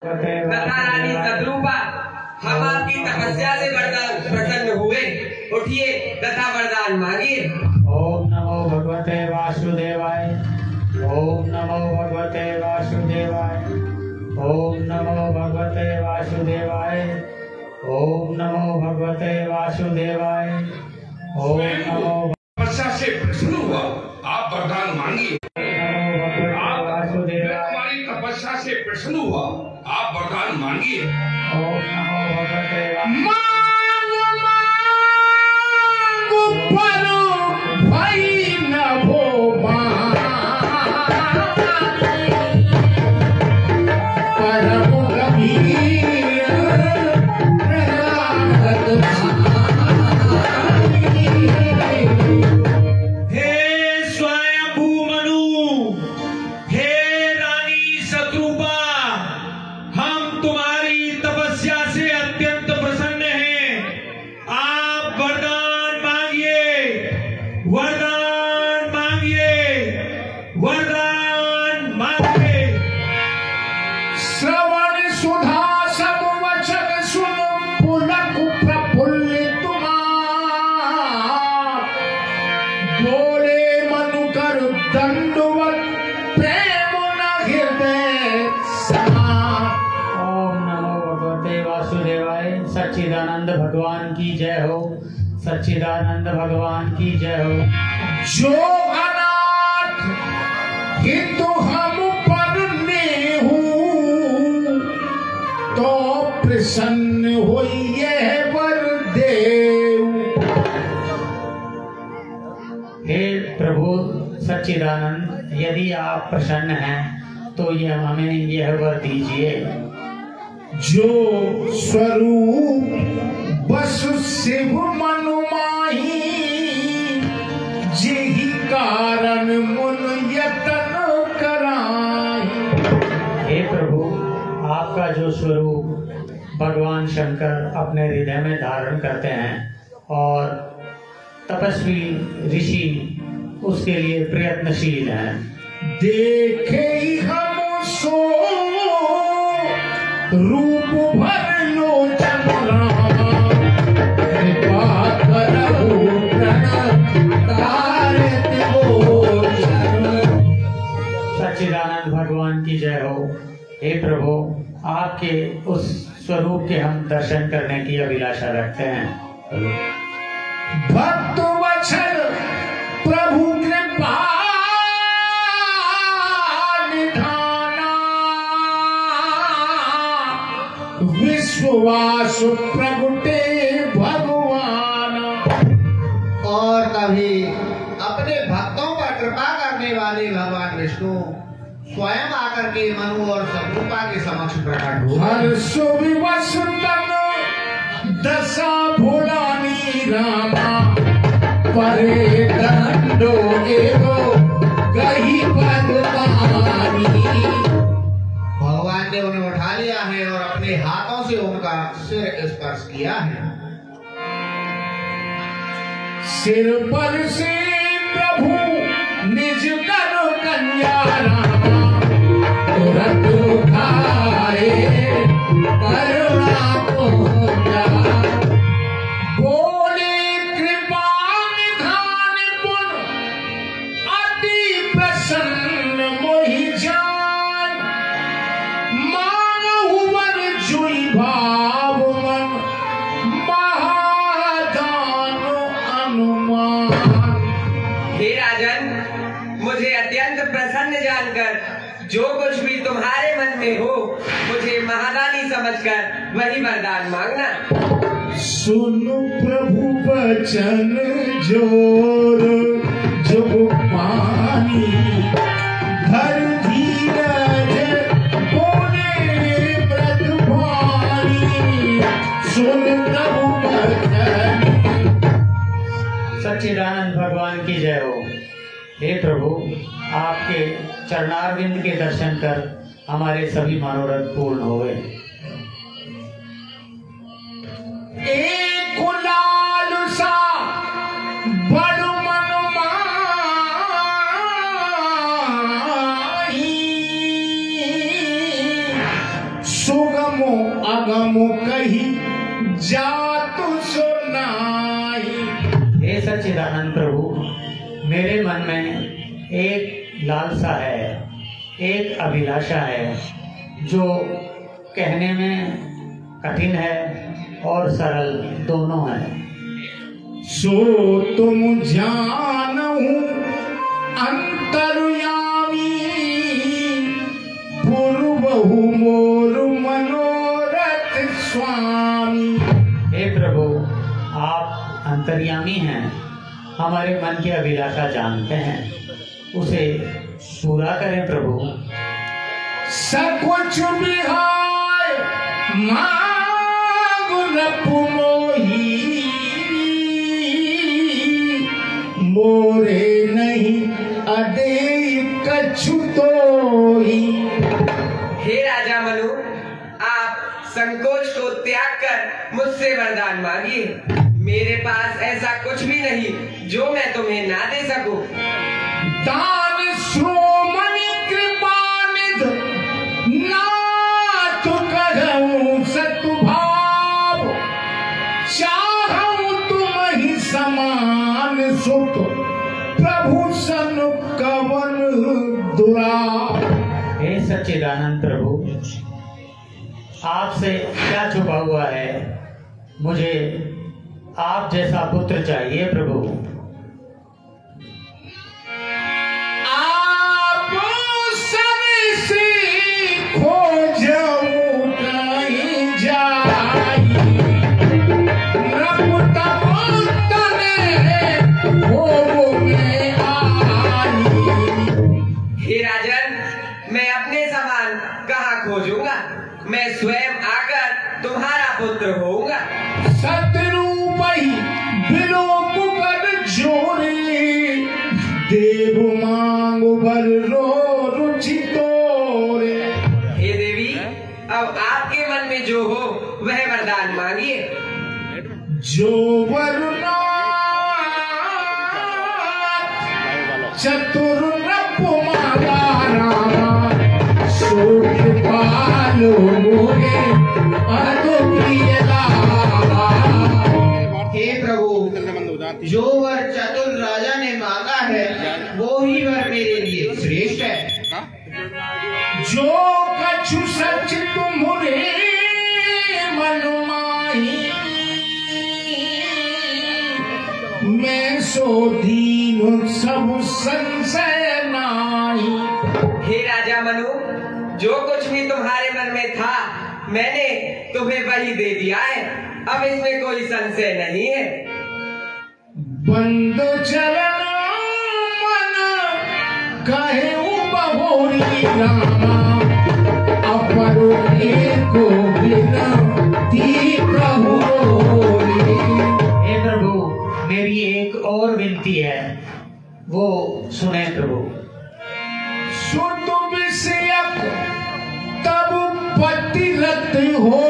तथा रानी सतरूपा, हम आपकी तपस्या से वरदान प्रसन्न हुए, उठिए तथा वरदान मांगिए। ओम नमो भगवते वासुदेवाय। ओम नमो भगवते वासुदेवाय। ओम नमो भगवते वासुदेवाय। ओम नमो भगवते वासुदेवाय। ओम नमो तपस्या से प्रसन्न हुआ, आप वरदान मांगिए। हमारी तपस्या से प्रसन्न हुआ, आप वरदान मांगिए। ओम नमो भगवते सच्चिदानंद भगवान की जय हो। सच्चिदानंद भगवान की जय हो। जो अनाथ हिंदू हम पर हूँ तो प्रसन्न होइए वर देव। हे प्रभु सच्चिदानंद, यदि आप प्रसन्न हैं तो हमें यह वर दीजिए। जो स्वरूप बस शिव मनु माही, जेहि कारण मुन यतन कराई। हे प्रभु, आपका जो स्वरूप भगवान शंकर अपने हृदय में धारण करते हैं और तपस्वी ऋषि उसके लिए प्रयत्नशील हैं। देखे हम सो रूप भर लोचन राम, कृपा करहु प्रणतारित भूषण। सच्चिदानंद भगवान की जय हो। हे प्रभु, आपके उस स्वरूप के हम दर्शन करने की अभिलाषा रखते हैं। भक्त वत्सल प्रभु कृपा विश्वास प्रगटे भगवान। और कभी अपने भक्तों पर कृपा करने वाले भगवान विष्णु स्वयं आकर के मनु और सतरूपा के समक्ष प्रकट हुए। हर्ष विवश तन दशा भुलानी रामा, परे दंडो एवो कही पदवानी। भगवान ने उन्हें उठा लिया है और अपने हाथों से उनका सिर स्पर्श किया है। सिर पर से प्रभु निज करो कन्या रामा, तुरंत उठाए करुणा पूजा। बोले कृपा निधान पुन अति प्रसन्न मोहि जान, मानहु वर जुई भाव मन महादान अनुमान। हे राजन, मुझे अत्यंत प्रसन्न जानकर जो कुछ भी तुम्हारे मन में हो मुझे महादानी समझकर वही वरदान मांगना। सुन प्रभु बचन जोर जुग पानी, धर धीरज बोले व्रत भानी। सुन प्रभु बचन। सच्चिदानंद भगवान की जय हो। हे प्रभु, आपके चरणारविंद के दर्शन कर हमारे सभी मनोरथ पूर्ण हुए। एक लाल सा बड़ मन माही, सो अगमो अगमो कही जातु सुनाई। हे सच्चिदानंद प्रभु, मेरे मन में एक लालसा है, एक अभिलाषा है जो कहने में कठिन है और सरल दोनों है। सो तुम जानहु अंतर्यामी, पूर्वहु मोर मनोरथ स्वामी। हे प्रभु, आप अंतर्यामी हैं, हमारे मन की अभिलाषा जानते हैं, उसे पूरा करें प्रभु। सकुच बिहाय मांग रपु मोही, मोरे नहीं अदे कछु तोही। हे राजा मनु, आप संकोच को त्याग कर मुझसे वरदान मांगिए। मेरे पास ऐसा कुछ भी नहीं जो मैं तुम्हें ना दे सकूं। दान श्रोमणि कृपानिध, नाथ कहूं सतुभाव, चाहूं तुम ही समान सुत, प्रभु सन कवन दुराव। हे सच्चिदानंद प्रभु, आपसे क्या छुपा हुआ है? मुझे आप जैसा पुत्र चाहिए प्रभु। आप सबसे खोजूं कहीं जाई, रब तब तने भोग में आई। हे राजन, मैं अपने समान कहाँ खोजूंगा? मैं स्वयं आकर तुम्हारा पुत्र होऊंगा। सतरूप ही बिलोप कर जोरे, देव मांग बर रो रुचि तोरे। हे देवी, अब आपके मन में जो हो वह वरदान मांगिए। जो वरुणा चतुर नप मांगा रामा, सो कृपालो मोरे अतो प्रिय लावा। हे प्रभु, जो वर चतुर राजा ने मांगा है वो ही वर मेरे लिए श्रेष्ठ है। जो कछु सच तुम्हारे मन माही, मैं सो दीन सब संशय नाही। हे राजा मनु, जो कुछ भी तुम्हारे मन में था मैंने तुम्हें वही दे दिया है। अब इसमें कोई संशय नहीं है। बंद चरण मन कहे बहोरी रामा, अपर को बिना दी प्रभु। हे प्रभु, मेरी एक और विनती है, वो सुने प्रभु। सुत विषयक तब पतिरत हो,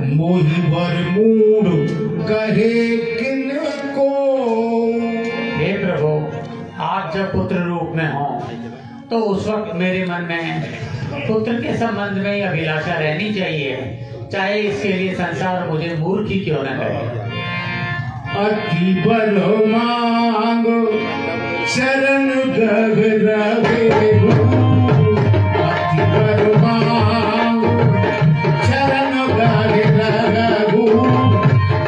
मोहि वर मूड कहे किन को। हे प्रभु, आप जब पुत्र रूप में हो तो उस वक्त मेरे मन में पुत्र के संबंध में अभिलाषा रहनी चाहिए, चाहे इसके लिए संसार मुझे मूर्ख ही क्यों न करे। अति बल मांग शरण गग रहे, अति बल मांग शरण गग रघु,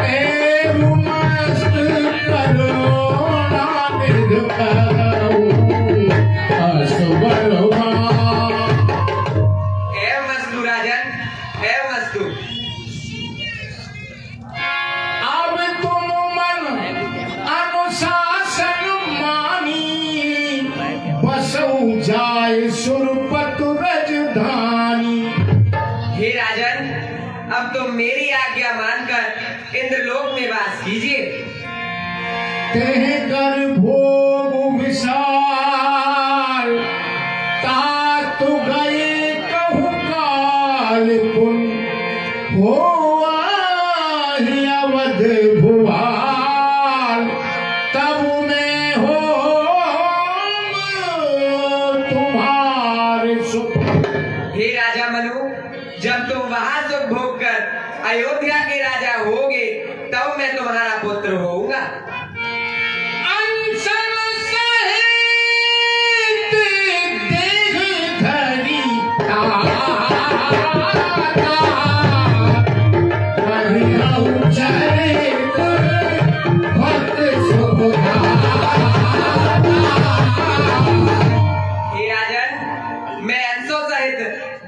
एवं मस्त करुणा निध करऊ, असबल मांग। एवं मस्तु राजन, एवं मस्तु। अब तुम मन अनुशासन मानी, बसऊ जाए सुरपतु रजधानी। हे राजन, अब तुम मेरी आज्ञा मानकर इंद्रलोक में वास कीजिए। तेह कर भोग विशाल, तात गए कहु काल कुन, हो अवध भुआल, तब मैं हो तुम्हारे सुख। हे राजा मनु, जब तुम वहां सुख भोग कर अयोध्या के राजा होगे तब मैं तुम्हारा पुत्र होऊंगा।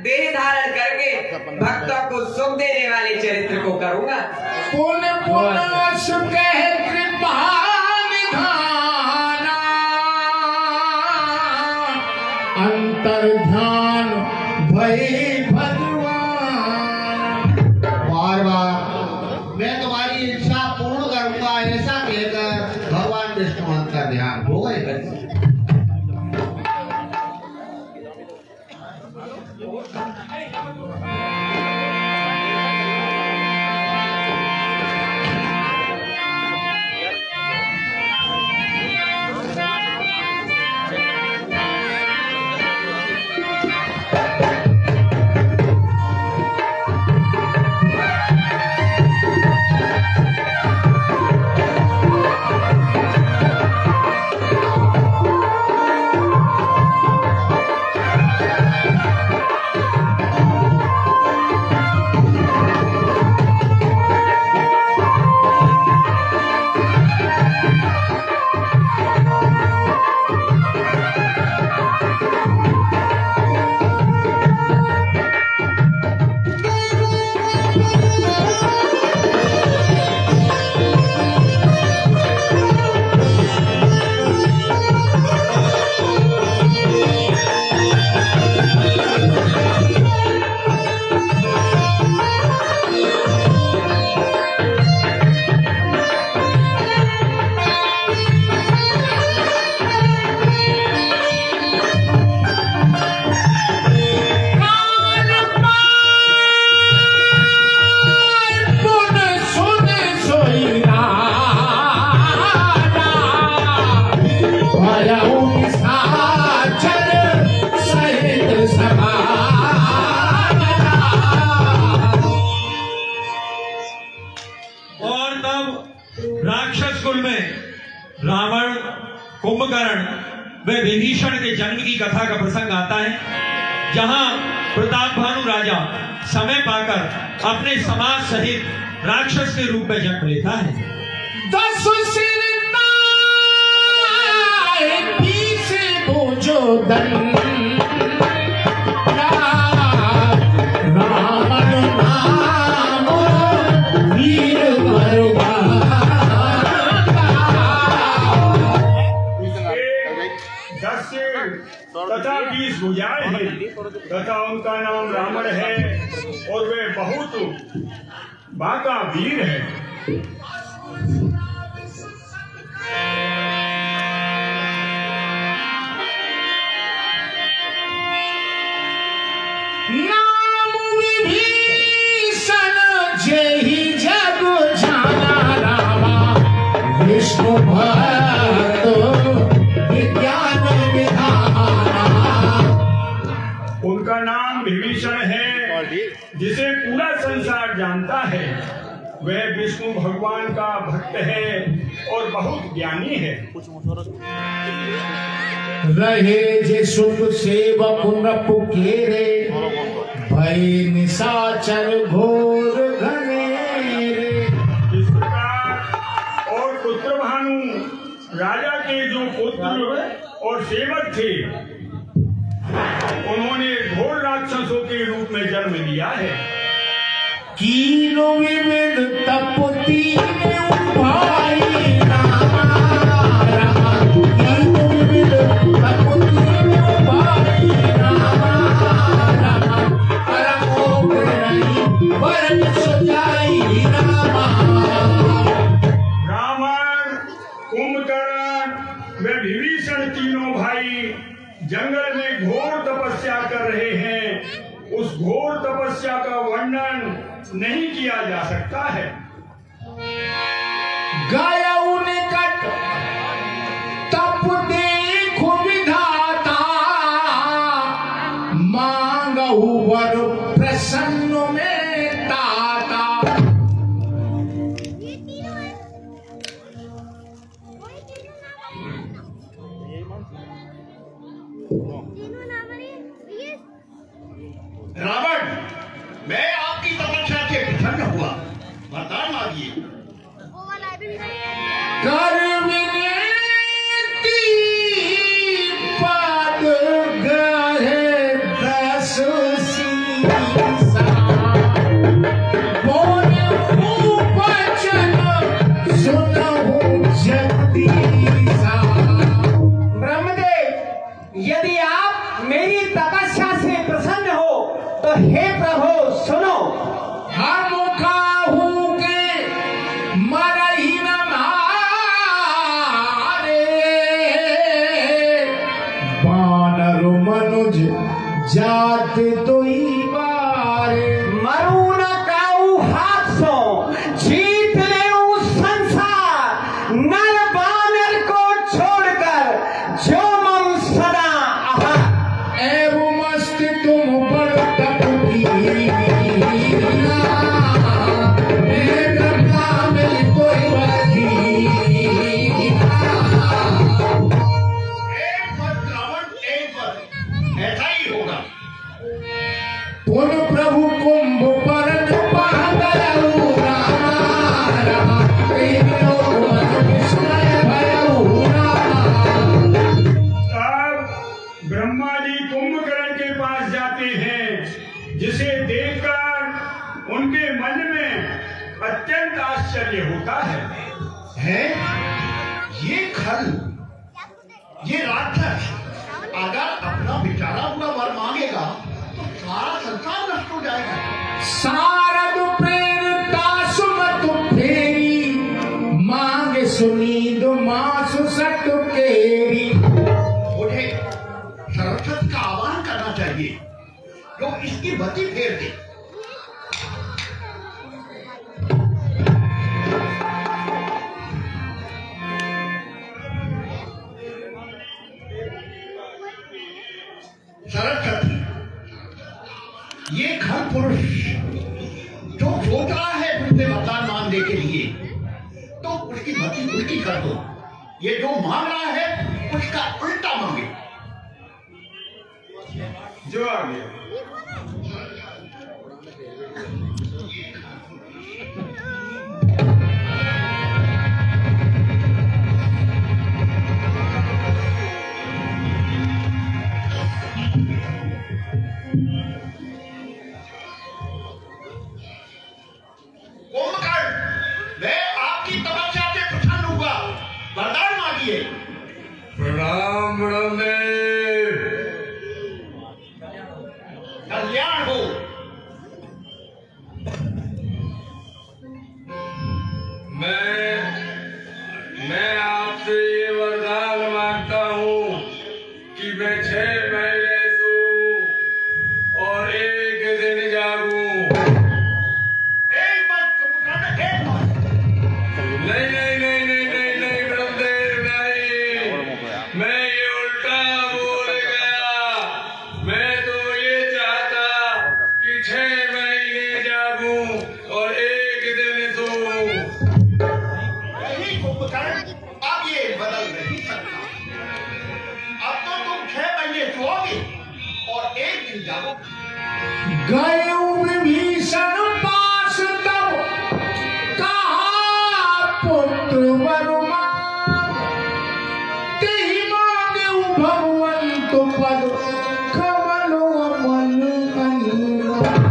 देह धारण करके भक्तों को सुख देने वाले चरित्र को करूंगा। पुण्य पुण्य सुख कृपा निधाना, अंतर ध्यान भय भगवान। बार बार मैं तुम्हारी इच्छा पूर्ण करूंगा ऐसा कहकर भगवान विष्णु अंतर ध्यान हो गए। रावण, कुंभकर्ण व विभीषण के जन्म की कथा का प्रसंग आता है, जहां प्रताप भानु राजा समय पाकर अपने समाज सहित राक्षस के रूप में जन्म लेता है। 10 सिर ताए 20 भुजो दंड, रावण नाम वीर बलवान। 10 सिर तथा 20 भुजाएं हैं तथा उनका नाम रावण है और वे बहुत बाका वीर है। नाम विभीषण जेहि जग जाना, रामा विष्णु भक्त विज्ञान विधाना। उनका नाम विभीषण है जिसे पूरा संसार जानता है। वह विष्णु भगवान का भक्त है और बहुत ज्ञानी है। रहे जे सुख सेवक न पुकेरे, भय निशाचर घोर घनेरे। इस प्रकार और पुत्र भानु राजा के जो पुत्र और सेवक थे, उन्होंने घोर राक्षसों के रूप में जन्म लिया है। कीनो विविध तपति में उभाई, रामा रामा कीनो विविध तपति में उभाई, रामा रामा परमो प्रणयी वरन सुजाई, रामा। रावण, कुंभकर्ण व विभीषण तीनों भाई जंगल में घोर तपस्या कर रहे हैं। उस घोर तपस्या का वर्णन नहीं किया जा सकता है। गया निकट तप देखो विधाता, माँ मांगहु वर प्रसन्न में ताता। रावण, मैं आपकी तपस्या से प्रसन्न हुआ, वरदान मांगिए। कर विनती पद गहे दस सीसा, बोलहु वचन सुनहु जगदीसा। ब्रह्मदेव, यदि आप मेरी तपस्या से प्रसन्न हो तो हे प्रभु सुनो। हम काहू के मरही न मारे, बानर मनुज जात दुई बारे। मरू न काऊ हाथ सो, जीत ले उस संसार, नर बानर को छोड़कर जो मम सदा आहार। एवं मस्त तुम बड़ तप की, ब्रह्मा मिल कोई बदी। एक पद रावण, एक पद, ऐसा ही होगा। पुन प्रभु कुंभ परन पागलऊ रामा, प्रेमियों विस्मय भयऊ रामा। तब ब्रह्मा जी कुंभकर्ण के पास जाते हैं, जिसे देखकर उनके मन में अत्यंत आश्चर्य होता है। ये खल, ये राक्षस अगर अपना बिचारा हुआ वर मांगेगा तो सारा संसार नष्ट हो जाएगा। सारद प्रेरता सुमत फेरी, मांग सुनीद मासु सत केरी। मुझे सरस्वती का आह्वान करना चाहिए जो इसकी बत्ती फेर दे। सरस्वती, ये घर पुरुष जो सोच रहा है तुमसे वरदान मांगने के लिए, तो उसकी मति उल्टी कर दो। ये जो मांग रहा है उसका उल्टा मांगे। जो आ गया। कुंभकर्ण, मैं आपकी तपस्या से प्रसन्न हुआ, वरदान मांगिए। प्रणाम ब्रह्मदेव। कल्याण हो। मैं आपसे ये वरदान मांगता हूँ कि मैं 6 महीने सोऊं और 1 दिन जागूं। एक मत कुंभकर्ण, एक मत। नहीं नहीं नहीं नहीं नहीं नहीं ब्रह्मदेव, नहीं, मैं ये उल्टा बोल गया। मैं तो ये चाहता कि 6 महीने जागूं और 1 दिन सोऊं। नहीं कुंभकर्ण, अब ये बदल नहीं सकता। अब तो तुम 6 महीने सोओगे और 1 दिन जागोगे। गयो विभीषण पास तब कहा पुत्र वरुमान, तेहि मांगेउ भगवंत पद कमलो अमल अनुराग।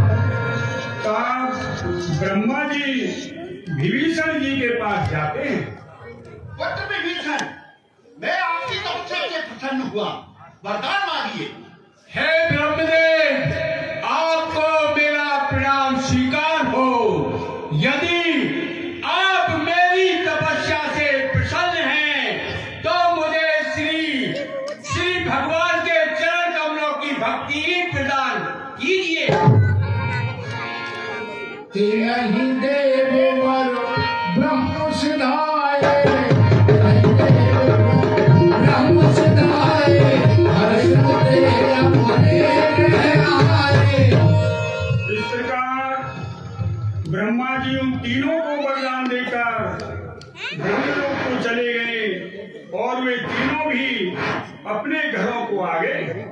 तब ब्रह्मा जी विभीषण जी के पास जाते हैं। पुत्र विभीषण, मैं आपकी तपस्या से प्रसन्न हुआ, वरदान मांगिए। हे ब्रह्मदेव, आपको मेरा प्रणाम स्वीकार हो। यदि आप मेरी तपस्या से प्रसन्न हैं तो मुझे श्री भगवान के चरण कमलों की भक्ति प्रदान कीजिए। नहीं देव वर ब्रह्म सिधाए, ब्रह्म सिधाए, हर्ष दे अपने ब्रह्मा जी उन तीनों को वरदान देकर ब्रह्मलोक को चले गए और वे तीनों भी अपने घरों को आ गए।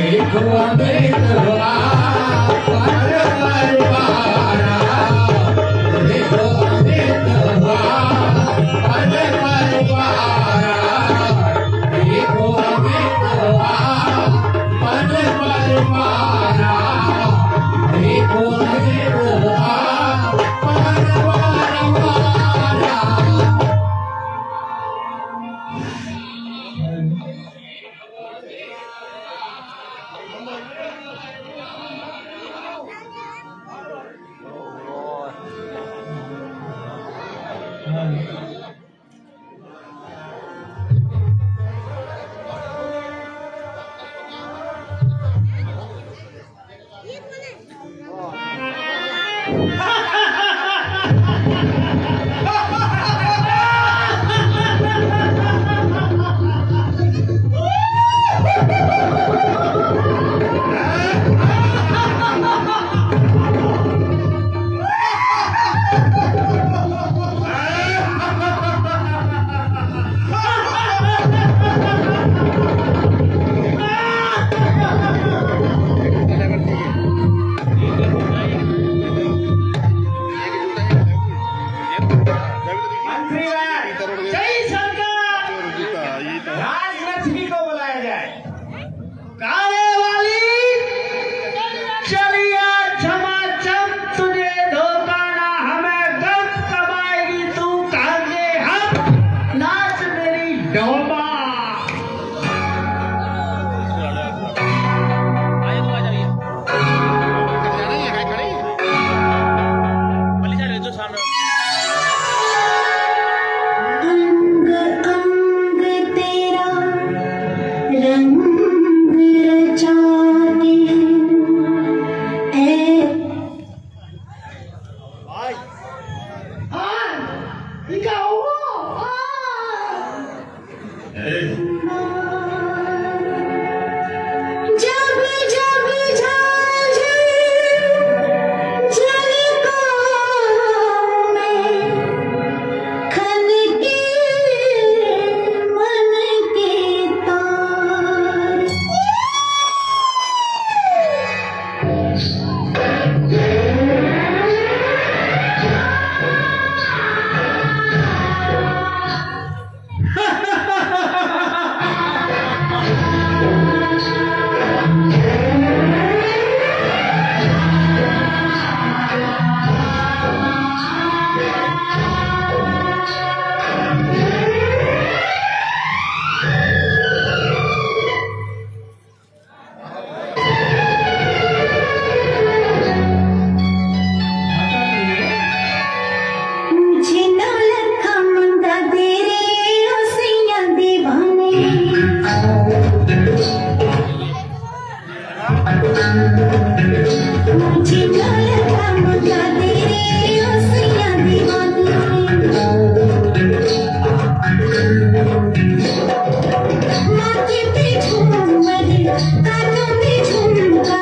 एक चलिया झमाझम तुझे धोखा ना हमें गम कमाएगी तू कांधे हम नाच मेरी डोबा। अंग अंग तेरा रंग रचाते ऐ जब जब झांझर झलकों में खनके मन के तार। मुझे ना लखा मंगा तेरे ओसियां दीवाने। मुझे ना लखा मंगा तेरे ओसियां दीवाने। माथे पे झूमर कानों में झुमका।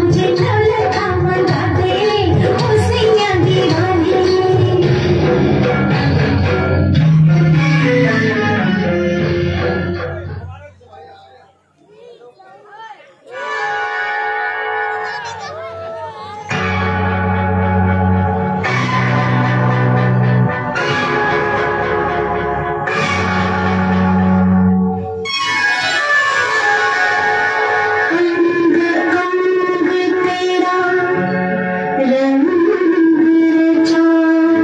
मुझे ना लखा मंगा तेरे ओसियां दीवाने। अंग अंग तेरा रंग रचाते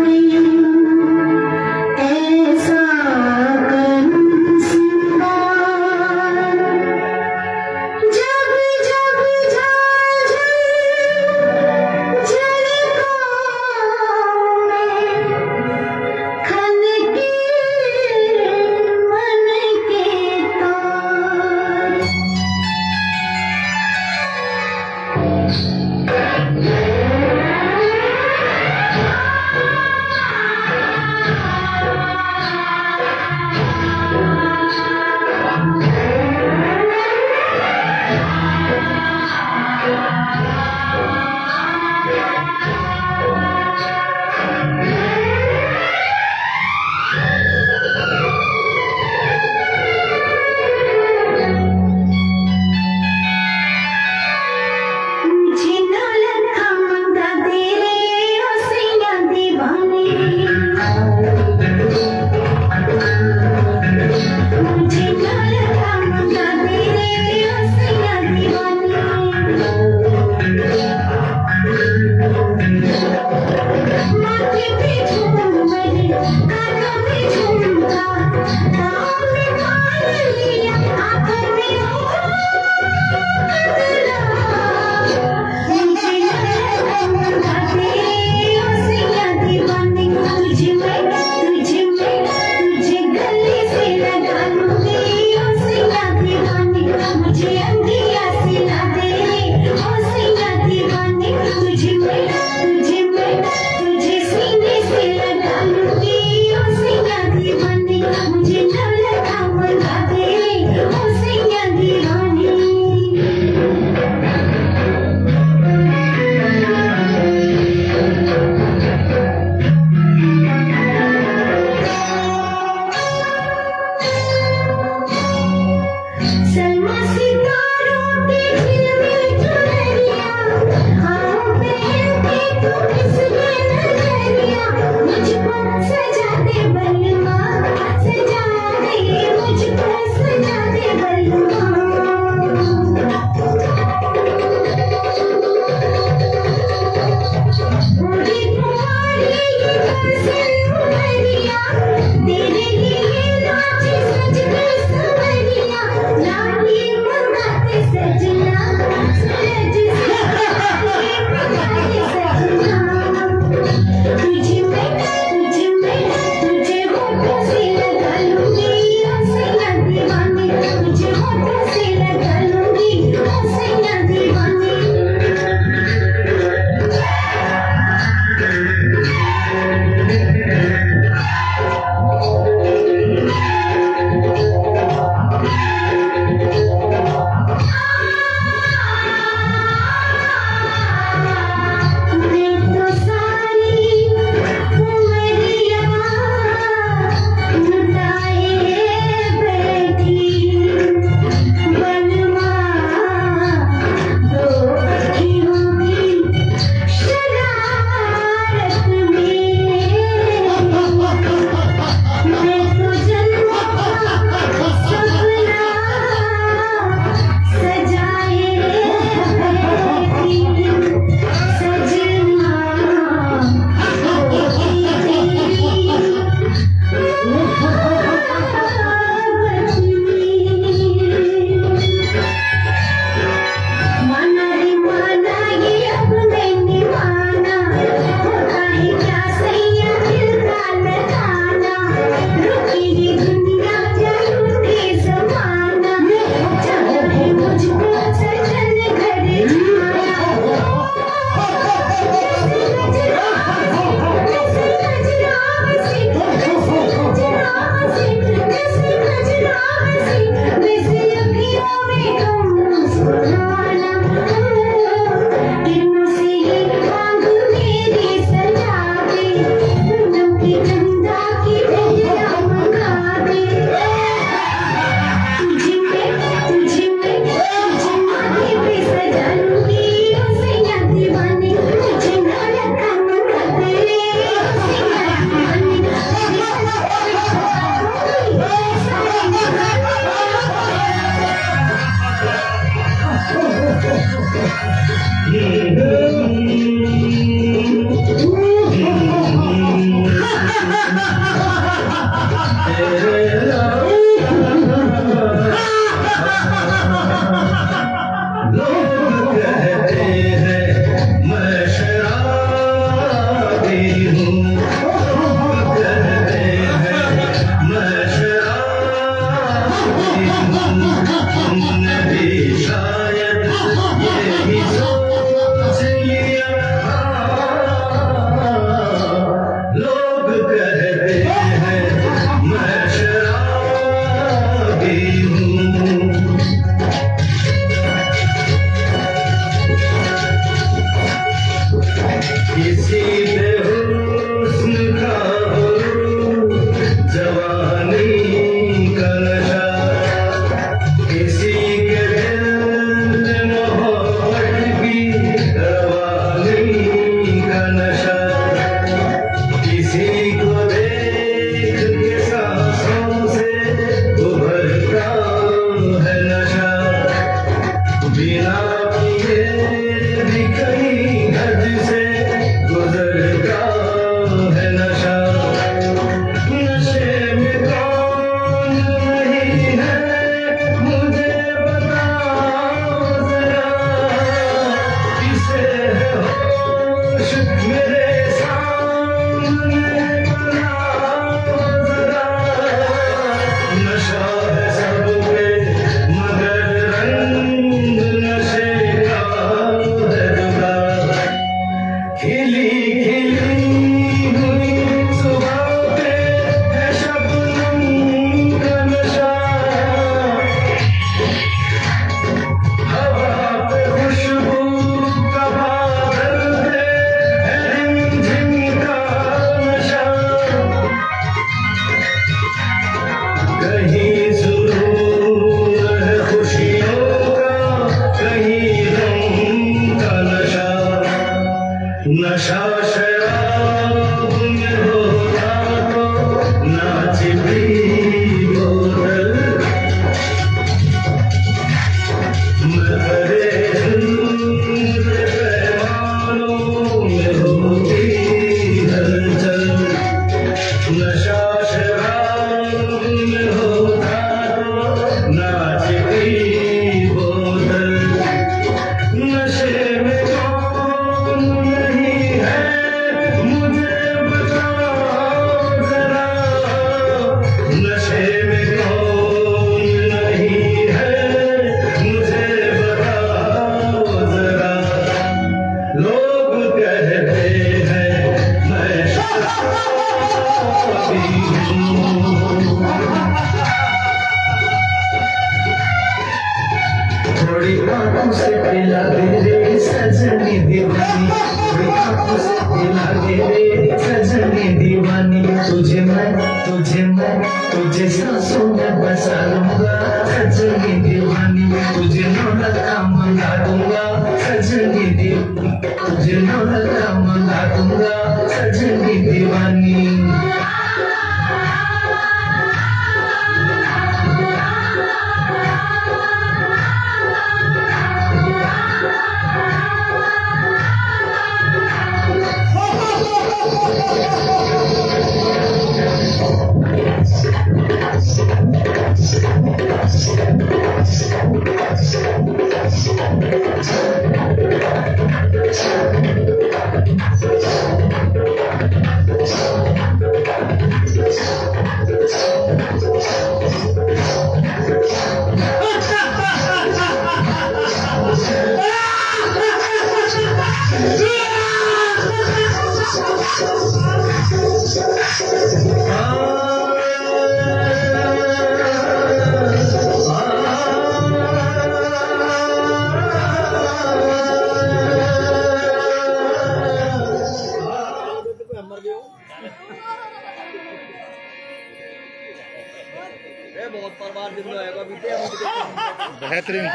बेहतरीन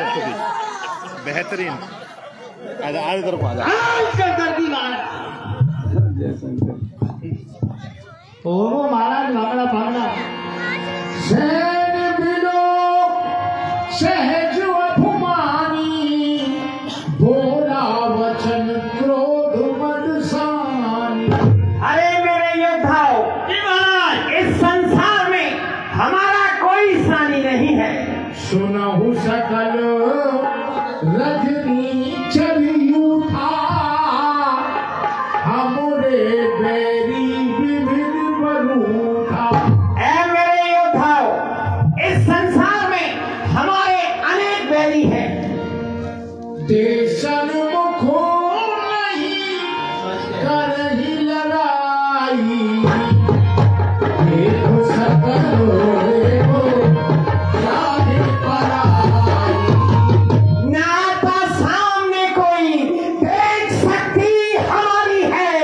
बेहतरीन आज तरफ आ जा ओ महाराज भागड़ा भागड़ा सहज अभिमानी रजनी चलियू था हमरे बैरी विविध बनू था। ऐ मेरे योद्धाओ, इस संसार में हमारे अनेक बैरी हैं। देशन मुखो नहीं करही लड़ाई, देखो सकलो देखो चाहे पराई। ना तो सामने कोई देख सकती हमारी है,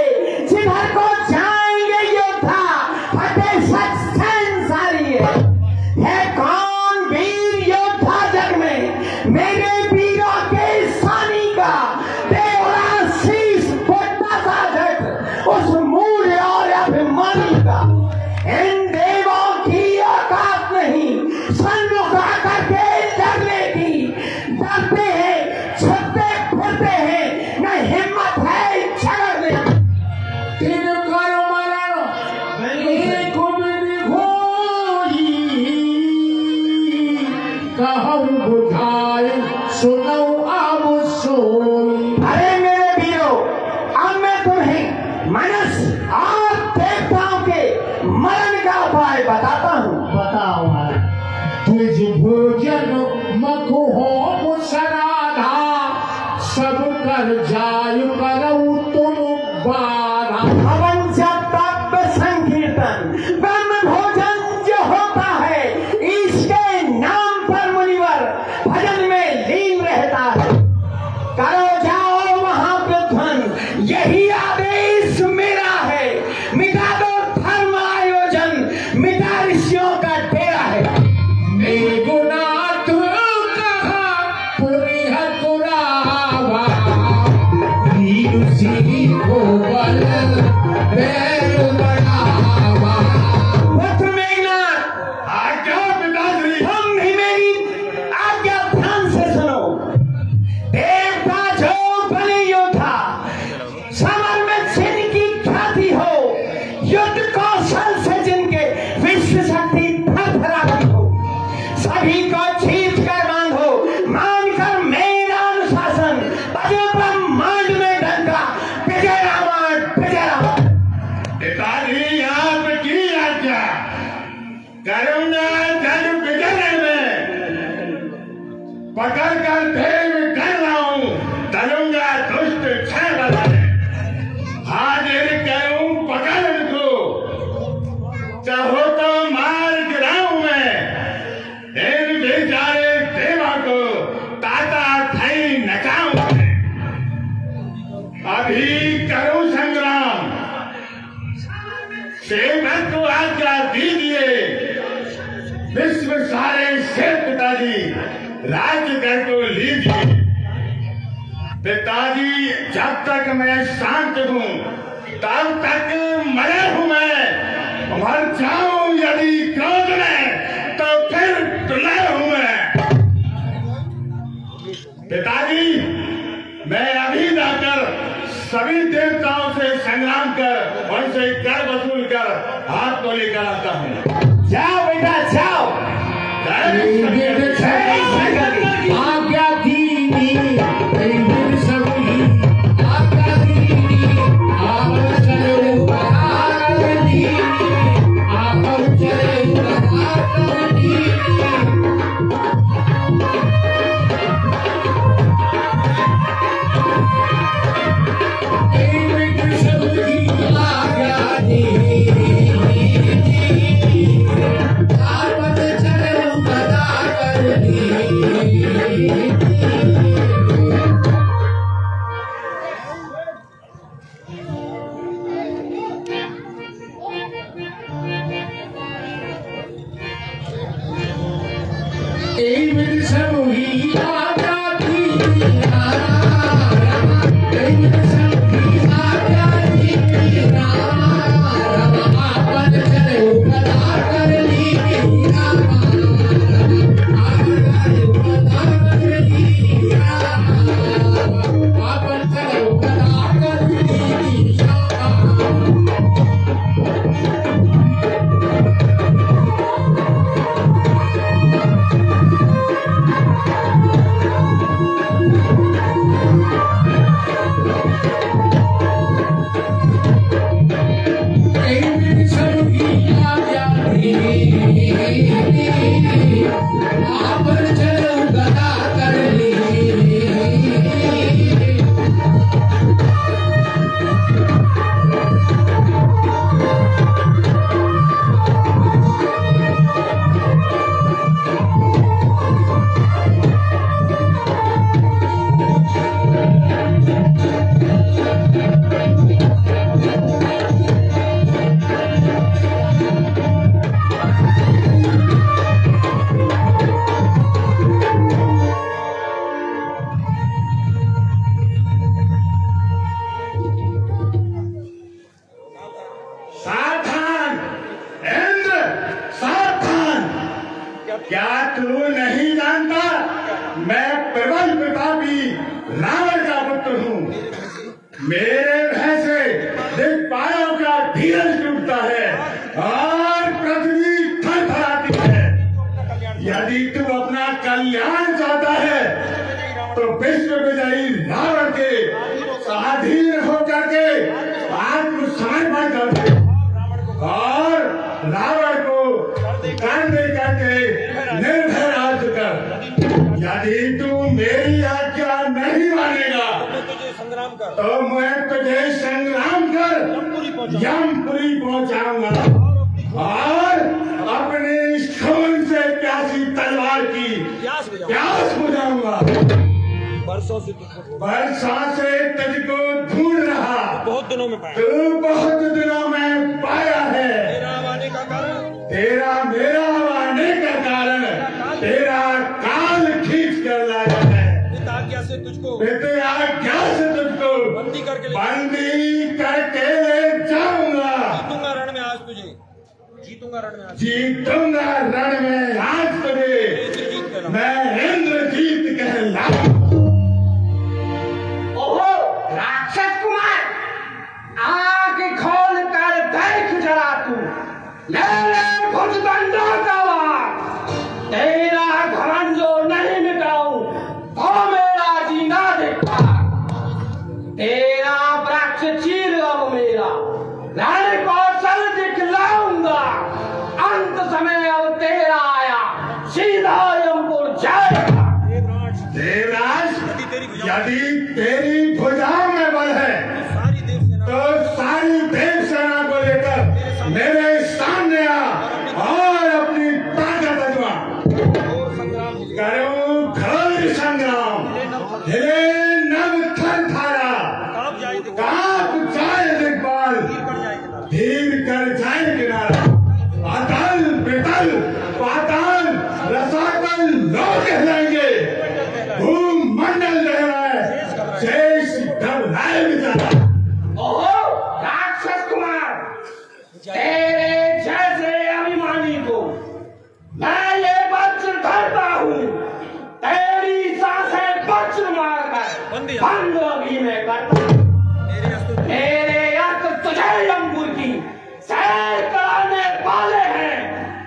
जिधर को जाएंगे योद्धा फतेह सच संसारी है कौन वीर योद्धा जग में मेरे वीरों के सानी का देवरा शीश बोटा साधक उस मूल और अभिमानी का। इन देवों की औकात नहीं सन्मुख आकर के डरने की, डरते हैं छुपते फिरते हैं, न हिम्मत है झगड़ने की। तिनकर मरण एक बिन होई, कहूँ बुझाए सुनो अब सोई। अरे मेरे वीरों, अब मैं तुम्हें मनुष्य और देवताओं के मरण का उपाय बताता हूँ। बताओ महाराज। तुझ भोजन मखो मुसराधा, सब कर जाय करऊ तुम बारा। हवन जप तप संकीर्तन ब्रह्म भोजन जो होता है, इसके नाम पर मुनिवर भजन में लीन रहता है। करो जाओ महाप्रध्वन, यही आदेश मेरा है। मिटा दो धर्म आयोजन, मिटा ऋषियों का डेरा है। गुनाथ कहा पुरिह कुरावा, वीर सिंह को बल बैल बढ़ावा। वक्त मेघनाथ, आज्ञा पिताश्री। तुम भी मेरी आज्ञा ध्यान से सुनो। देवता जो बने योद्धा, समर में जिनकी ख्याति हो, युद्ध कौशल से जिनके विश्व शक्ति थरथराती हो, सभी को जीत कर बांधो, मानकर मेरा अनुशासन, बजे ब्रह्मांड में डंका, विजय रावण विजय रावण। पिताजी आपकी आज्ञा। करुणा जन बिगड़ने में पकड़ कर देव कर रहा हूँ, तलूंगा दुष्ट छह बदले। हाजिर करूँ पकड़ उनको, चाहो तो मार गिराऊं मैं इन बेचारे देवा को, ताता थई नचाऊं मैं। अभी करूं संग्राम, सेवक को आज्ञा दीजिए। विश्व सारे से पिताजी राज्य कर को लीजिए। पिताजी जब तक मैं शांत हूँ तब तक मरे हूँ मैं, मर जाऊं यदि क्रोध में तो फिर तुले हूँ मैं। पिताजी मैं अभी जाकर सभी देवताओं से संग्राम कर उनसे कर वसूल कर हाथ को लेकर आता हूँ। जाओ बेटा जाओ। आज्ञा दीनी वीर सभी, आज्ञा दीनी आप चले बहार दीनी, आप चले बहार दीनी। वीर सभी आज्ञा दीनी, आप चले बहार दीनी। मेरे भय से दिक्पालों का धीरज टूटता है और पृथ्वी थरथराती है। यदि तू अपना कल्याण चाहता है तो विश्व विजयी रावण के स्वाधीन होकर के आत्मसमर्पण कर दे और रावण को कांधे करके निर्भय राज कर। यदि तू मेरी आज्ञा नहीं मानेगा तो मैं तुझे संग्राम कर यमपुरी पहुंचाऊंगा और अपने खून से प्यासी तलवार की प्यास बुझाऊंगा। वर्षों से तुझको ढूंढ रहा, बहुत दिनों में पाया, तू बहुत दिनों में पाया है। तेरा मेरा आने का कारण तेरा काल खींच कर लाया है। आज्ञा से तुझको बंदी करके ले जाऊंगा। जीतूंगा रण में आज तुझे मैं इंद्रजीत कहलाऊंगा। ओहो राक्षस कुमार, आंख खोल कर देख जरा तू, ले भुजदंडों का वार। तेरा घमंड जो नहीं मिटाऊं तो मेरा जीना देखा। तेरा वृक्ष चीर अब मेरा रण कौशल दिखलाऊंगा। अंत समय अब तेरा आया, सीधा यमपुर जाएगा। देवराज, यदि तेरी भुजाओं में बल है तो सारी देव सेना को लेकर मेरे सामने आ और अपनी ताकत अजमा। करो घोर संग्राम, हिले नभ थरथारा, कांप जाए दिग्बाल, धीर कर जाए किनारा। अतल पितल पाताल रसातल लोग कहलाएंगे, भूमंडल लहराए, शेष घबराए बेचारा। ओहो राक्षस कुमार, तेरे जैसे अभिमानी को मैं ये वज्र धरता हूँ। तेरी सांसें वज्र मारकर बंद अभी मैं करता हूँ। मेरे अस्त्र तुझे यमपुर की सैर कराने वाले हैं।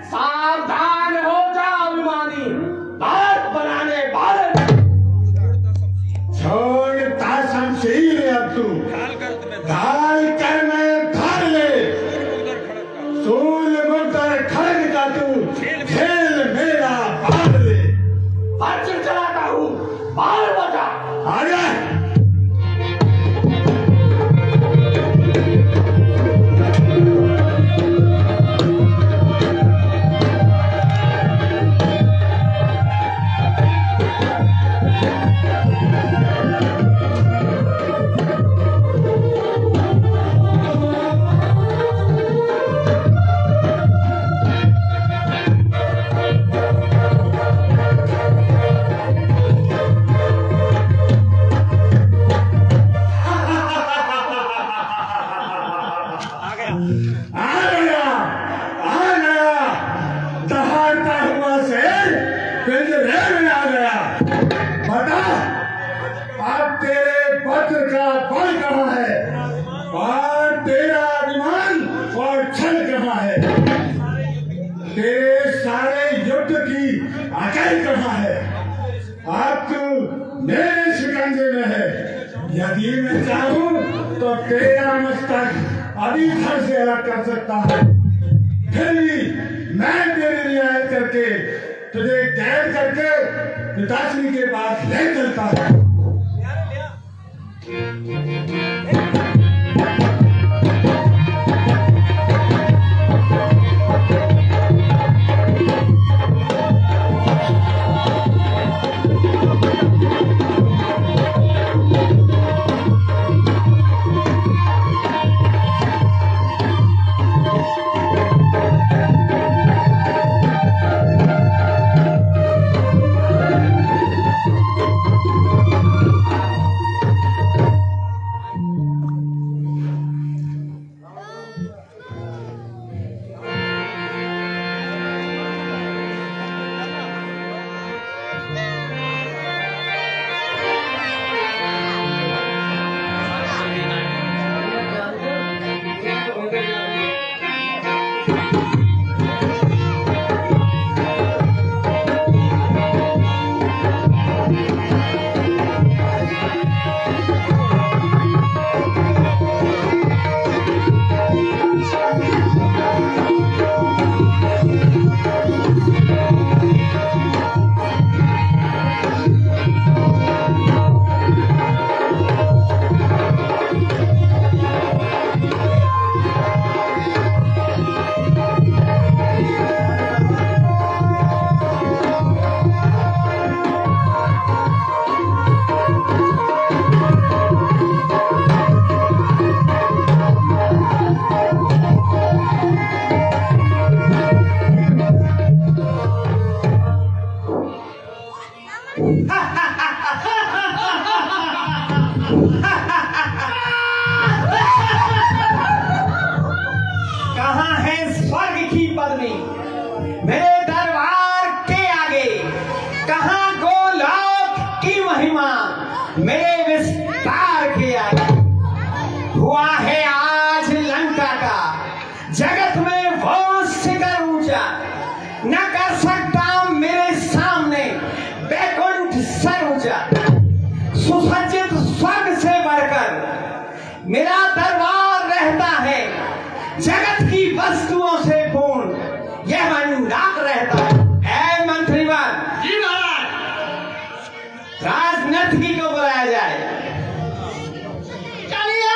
सावधान हो जा अभिमानी, बात बनाने वाले। छोड़ता शमशीर अब तू ढाल कर मैं धार ले, सूल मुर्दर खड़ग का तू झेल मेरा बांध ले। वज्र चलाता हूँ, बाल बजा। आजा यदि मैं चाहूं तो तेरा मस्तक अभी घर से अलग कर सकता हूं। फिर भी मैं तेरी रियायत करके तुझे कैद करके पिताश्री के पास ले चलता हूं। महिमा मेरे विस्तार किया। हुआ है आज लंका का जगत में वो शिखर ऊंचा, न कर सकता मेरे सामने बैकुंठ सर ऊंचा। सुसज्जित स्वर्ग से बढ़कर मेरा दरबार रहता है, जगत की वस्तुओं से पूर्ण यह भंडार रहता है। ऐ मंत्रीवन, जी महाराज, राजनर्तकी को बुलाया जाए। चलिए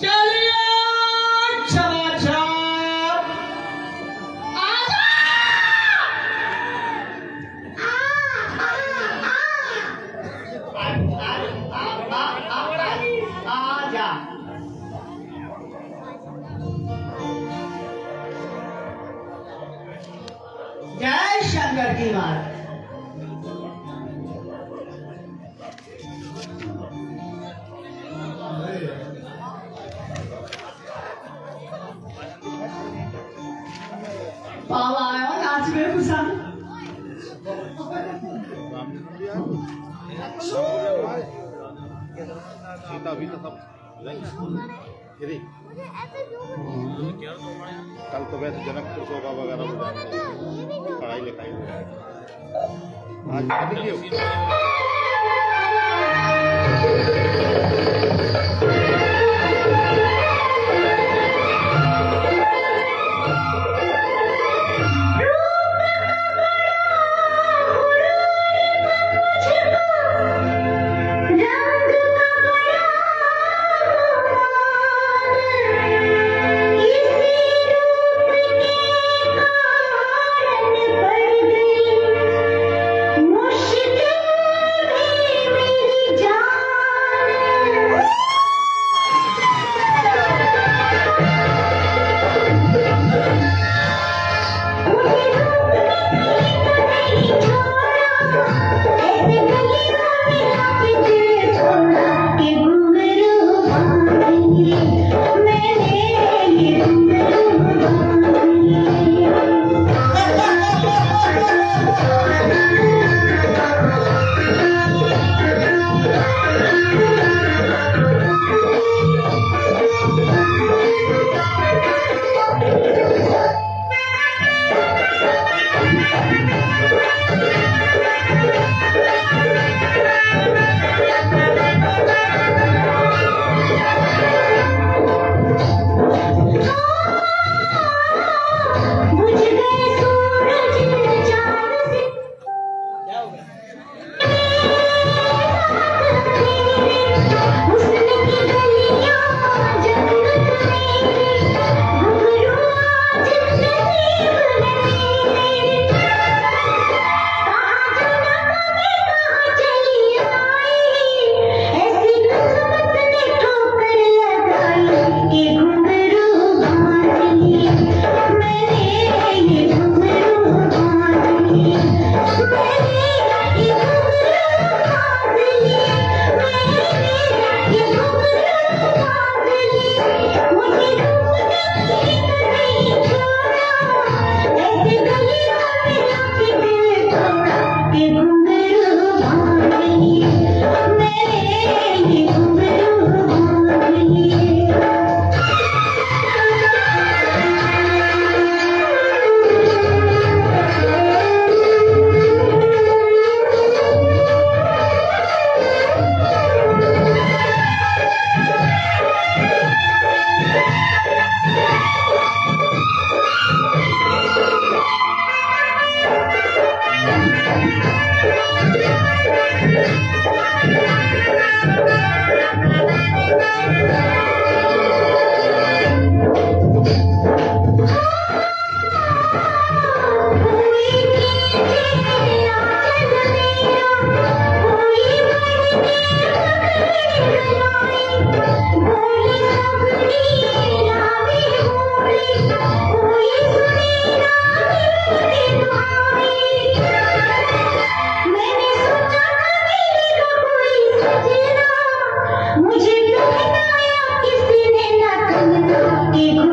चलिए चमाचार आजा। आजा। जय शंकर की मात। बाबा आयो नाच में घुसा। सीता भी तो सब कल तो वैसे जनकपुर शोभा वगैरह हो जाएंगे, पढ़ाई लिखाई हो जाएगी। आज मुझे पहनाया किसी ने न कंगना,